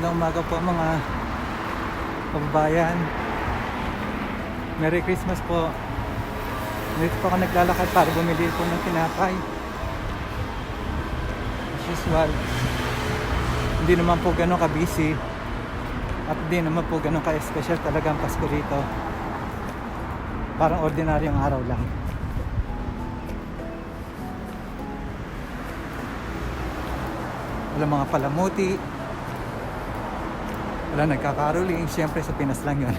Magandang umaga po mga kababayan. Merry Christmas po. Dito po ako naglalakad para bumili po ng tinapay. As usual, hindi naman po ganun ka-busy at hindi naman po ganun ka-special talagang Pasko rito. Parang ordinaryong araw lang. Wala mga palamuti, wala nagkakaroling. Siyempre sa Pinas lang yun.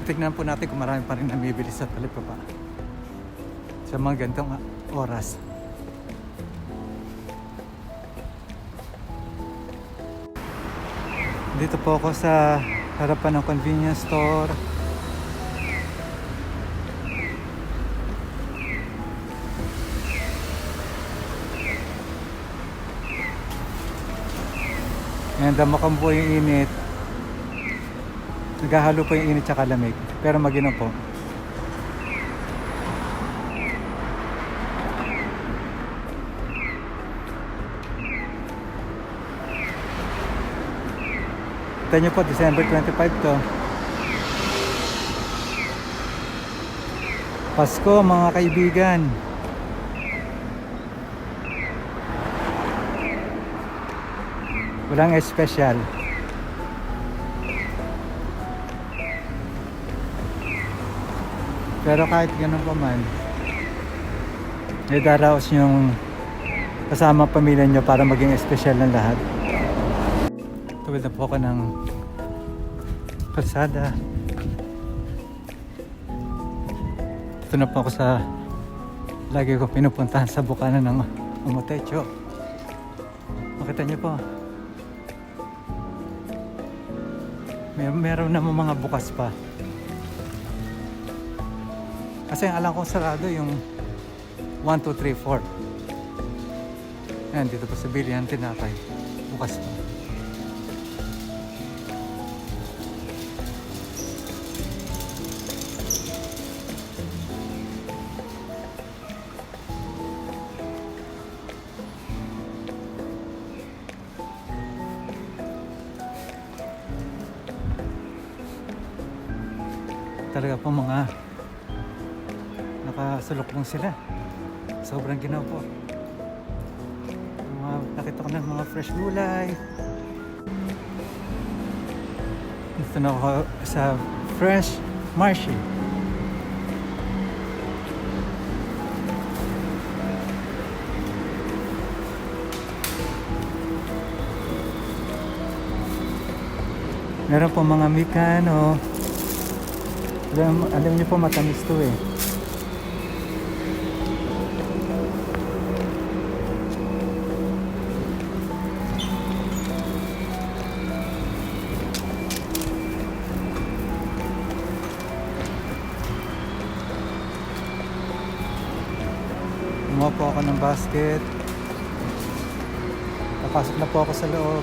Tignan po natin kung marami pa rin namibili sa talipapa sa mga ganitong oras. Dito po ako sa harapan ng convenience store. Ngayon damakam po yung init. Naghahalo po yung init tsaka lamig. Pero mag-inom po. Kita nyo po, December 25 to. Pasko mga kaibigan. Walang espesyal. Pero kahit ganun pa man, may daraos yung kasama pamilya nyo para maging espesyal ng lahat. Tuwid na po ako ng kalsada. Ito na po ako sa lagi ko pinupuntahan sa bukana ng Umotecho. Makita nyo po, meron naman mga bukas pa. Kasi ang alam kong sarado yung 1, 2, 3, 4. Ayan, dito pa sa bilihan tinapay. Bukas pa. Talaga po mga nakasulukbong sila. Sobrang ginaw po. Nakita ko ng mga fresh gulay. Dito na ako sa Fresh Marché. Meron po mga Mikano. Alam niyo po matamis to eh. Kumuha po ako ng basket. Napasok na po ako sa loob.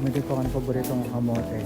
Bumili po ako ng paboritong kamote.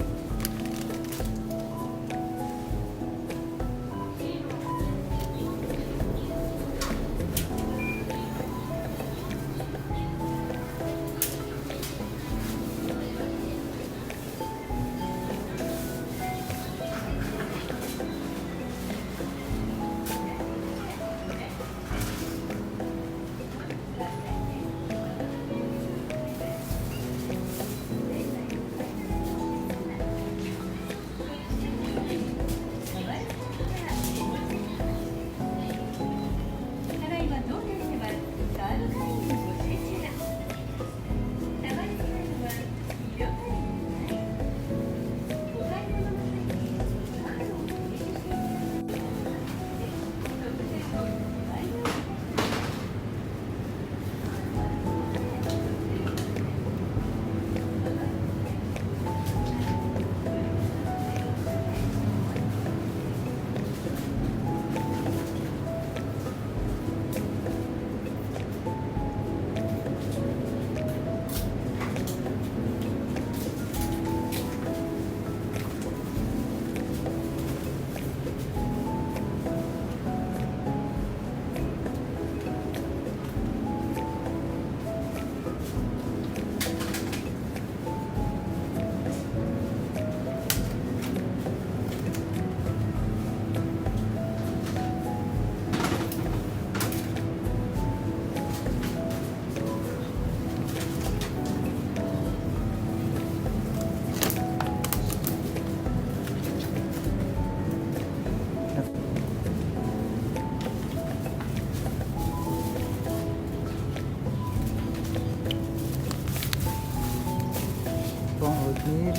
Neil.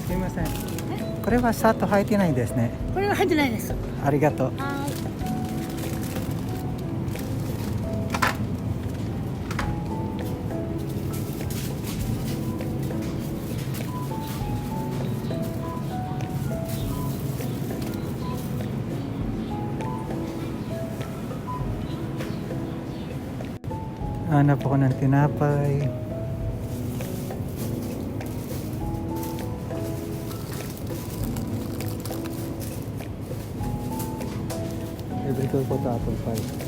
Sumimasen. これはサッと入ってないんですね。これは入ってないです。ありがとう。はHanap ako ng tinapay. Libre ko po sa apple pie.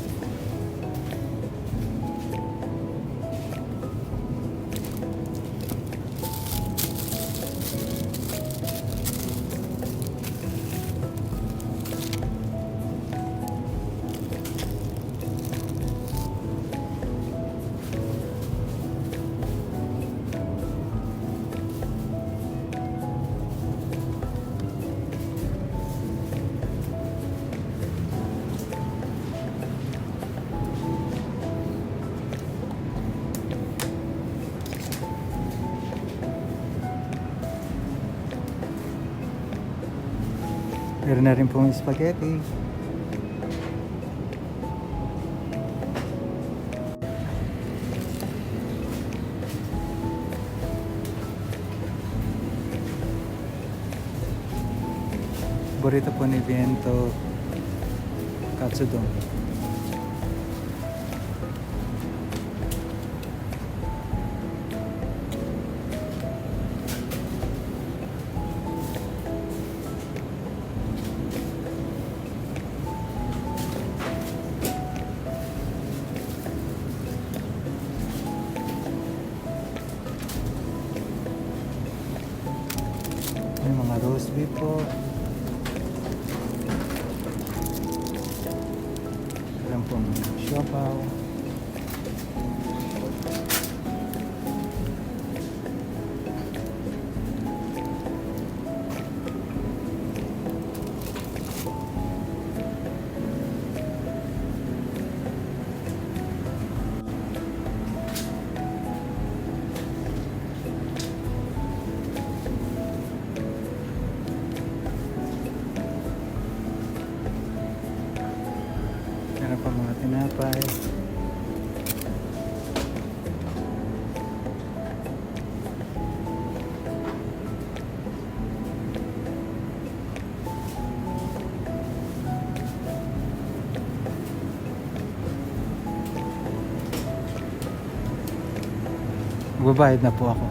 Meron na rin pong spaghetti. Burrito po ni Viento. Katsudon. May mga roast beef po. Alam pong siopaw. Meron pa mga tinapay. Magbabayad na po ako.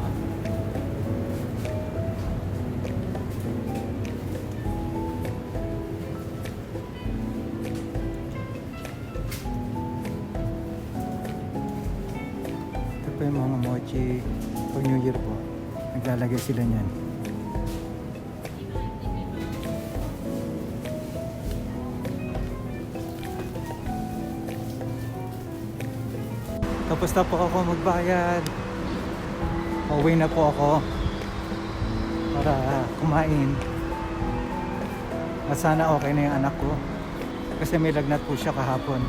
Ito po yung mga mochi. Pag New Year po, naglalagay sila niyan. Tapos na po ako magbayad. Pauwi na po ako para kumain. At sana okay na yung anak ko. Kasi may lagnat po siya kahapon.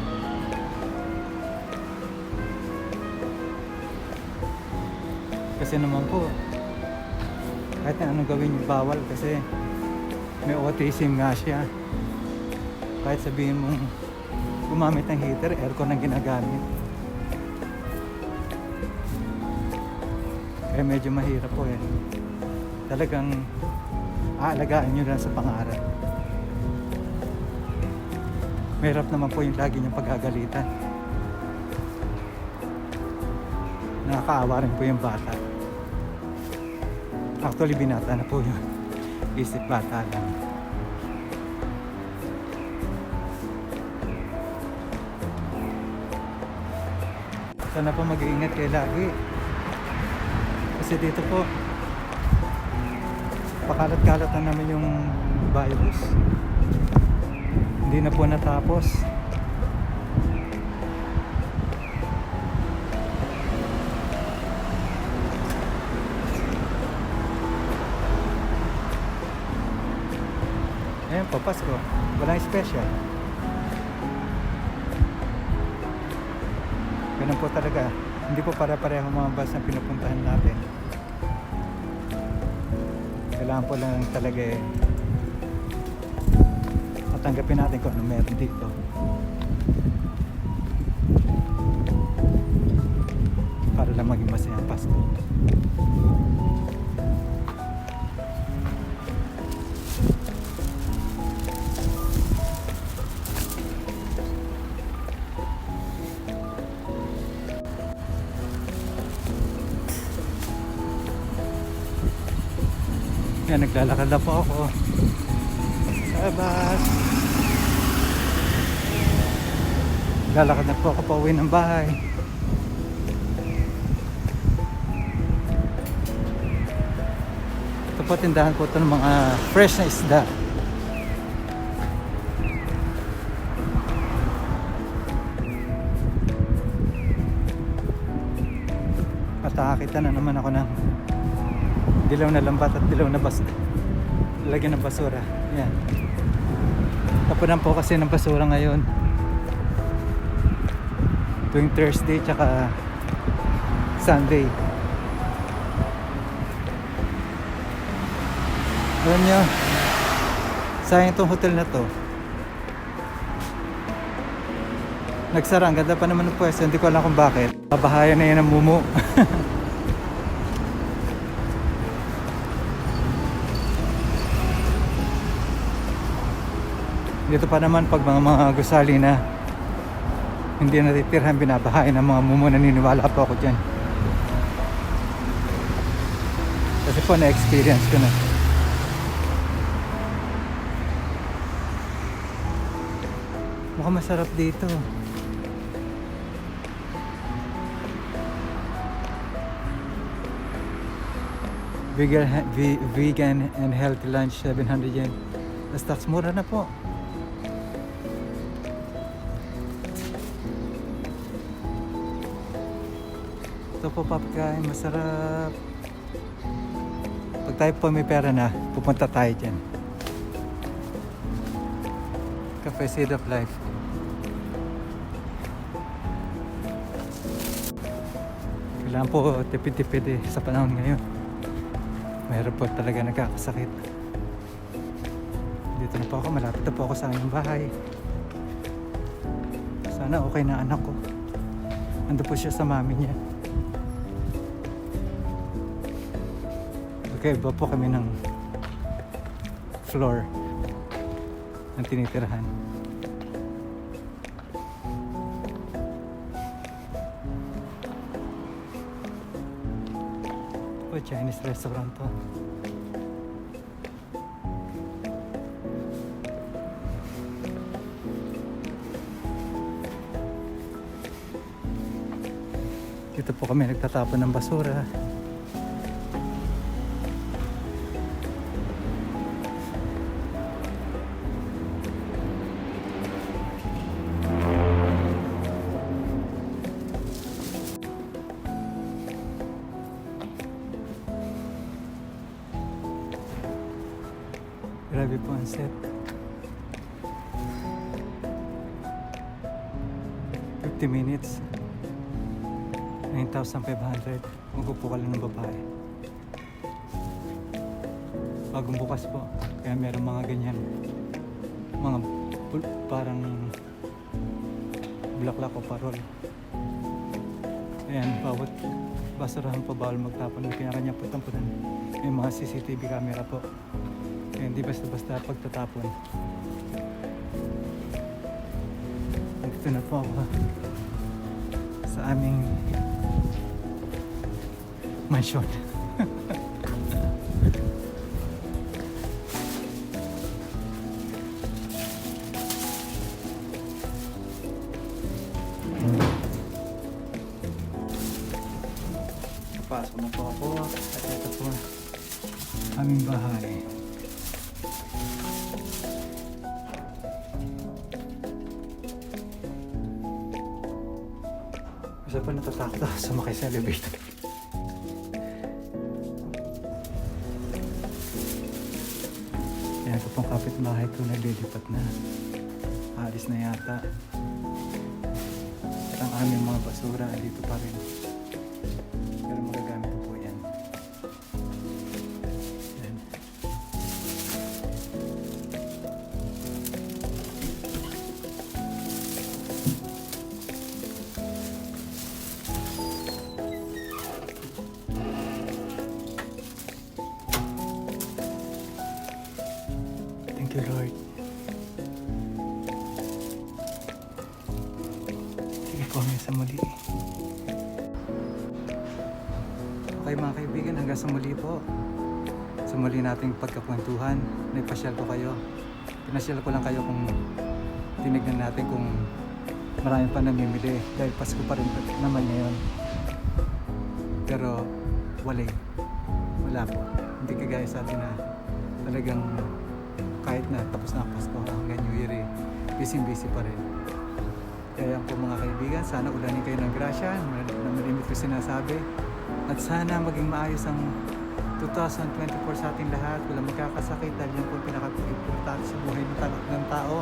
Kasi naman po, kahit na anong gawin yung bawal kasi may autism nga siya. Kahit sabihin mong gumamit ng heater, aircon ang ginagamit. Kaya medyo mahirap po eh. Talagang aalagaan nyo lang sa pangarap. Mahirap naman po yung lagi niyong pagagalitan. Nakakaawa rin po yung bata. Actually, binata na po yun. Isip bata lang. Sana po mag-iingat kayo lagi. Kasi dito po, pakalat-kalat na naman yung virus. Hindi na po natapos. Ayan po, Pasko. Walang special. Ganun po talaga. Hindi po para-pareho mga bus na pinupuntahan natin. Kailangan po lang talaga matanggapin natin kung ano meron dito. Para lang maging masaya ang Pasko. Yan, naglalakad na po ako sa bus. Naglalakad na po ako pa uwi ng bahay. Ito po, tindahan po ito ng mga fresh na isda. Patakita na naman ako ng dilaw na lambat at dilaw na lagyan ng basura. Yan. Tapunan po kasi ng basura ngayon tuwing Thursday tsaka Sunday. Alam nyo, sayang itong hotel na to. Nagsara, ang ganda pa naman ng pwesto. Hindi ko alam kung bakit. Pabahayan na yan ang mumu. Dito pa naman pag mga gusali na hindi natitirhan, binabahain ng mga mumu. Naniniwala po ako dyan. Kasi po na-experience ko na. Mukhang masarap dito. Vegan and healthy lunch, 700 yen. Tapos tax mura na po. Ito po papakain, masarap. Pag tayo po may pera na, pupunta tayo dyan. Cafe Seed of Life. Kailangan po tipid-tipid sa panahon ngayon. Mayroon po talaga nagkakasakit. Dito na po ako, malapit na po ako sa aming bahay. Sana okay na anak ko. Ando po siya sa mami niya. Okay, iba po kami ng floor ng tinitirahan. Ito po, Chinese restaurant to. Dito po kami nagtatapon ng basura. Grabe po ang set. 50 minutes. 9,500. Magupo ka lang ng babae. Bagong bukas po. Kaya meron mga ganyan. Mga parang bulaklak o parol. Ayan, bawat basurahan po bawal magtapon ng kanya-kanya putan-putan. May mga CCTV camera po. Kaya hindi basta-basta pagtatapon. Dito na po ako sa aming mansyon. Pasok na po ako at ito po aming bahay. sumakay sa elevator. Yan ko pong kapitbahay ko naglilipat na. Alis na yata. At ang aming mga basura dito pa rin. Pero magagamit ko po yan. Yan. Thank you, Lord. Sige po hanggang sa muli. Okay mga kaibigan, hanggang sa muli po. Sa muli nating pagkakwentuhan, nagpasyal ko kayo. Pinasyal ko lang kayo kung tinignan natin kung marami pa namimili dahil Pasko pa rin naman ngayon. Pero wala po. Hindi kagaya sa atin na talagang kahit na tapos na ang Pasko hanggang New Year busy pa rin. Kaya po mga kaibigan, sana ulanin kayo ng grasya na malimit ko sinasabi. At sana maging maayos ang 2024 sa ating lahat. Walang magkakasakit dahil yan po pinaka-importante sa buhay ng tao.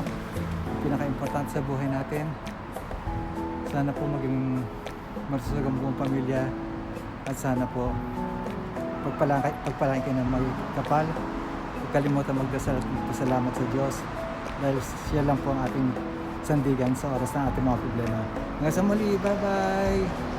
Pinaka-importante sa buhay natin. Sana po maging masusog ang buong pamilya. At sana po pagpalain kayo ng magkapal. Huwag kalimutan magdasal at magpasalamat sa Diyos. Dahil siya lang po ang ating sandigan sa oras ng ating mga problema. Hanggang sa muli, bye-bye!